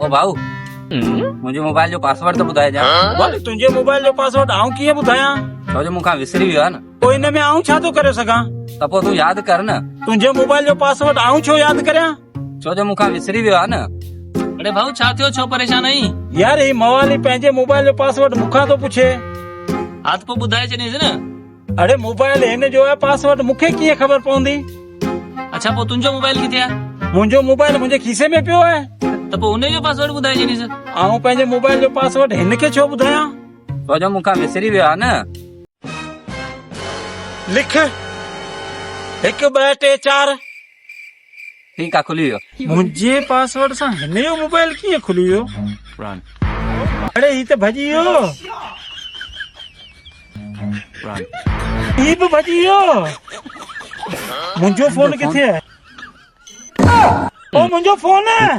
ओ भाऊ मुंहिंजे मोबाइल जो पासवर्ड तो ॿुधाए जा। भले तुंहिंजे मोबाइल जो पासवर्ड आऊं कीअं ॿुधायां? छो जो मूंखां विसरी वियो आहे न। पोइ हिन में आऊं छा थो करे सघां? त पोइ तूं यादि कर न। तुंहिंजे मोबाइल जो पासवर्ड आऊं छो यादि करियां? छो जो मूंखां विसरी वियो आहे न। अरे भाऊ छा थियो, छो परेशान आहीं? यार ही मवाली पंहिंजे मोबाइल जो पासवर्ड मूंखां थो पुछे। हाथ पोइ ॿुधाए छॾींसि न। अरे मोबाइल हिन जो आहे, पासवर्ड मूंखे कीअं ख़बर पवंदी? अच्छा पोइ तुंहिंजो मोबाइल किथे आहे? मुंहिंजो मोबाइल मुंहिंजे खीसे में पियो आहे। त पोइ हुनजो पासवर्ड ॿुधाए छॾींसि। आऊं पंहिंजे मोबाइल जो पासवर्ड हिन खे छो ॿुधायां? छो जो मूंखां विसरी वियो आहे न। लिख 1 2 3 4। ठीकु आहे, खुली वियो। मुंहिंजे पासवर्ड सां हिन जो मोबाइल कीअं खुली वियो? अरे ही त भॼी वियो। ही बि भॼी वियो। मुंहिंजो फोन किथे आहे? ओ मुंहिंजो फोन आहे।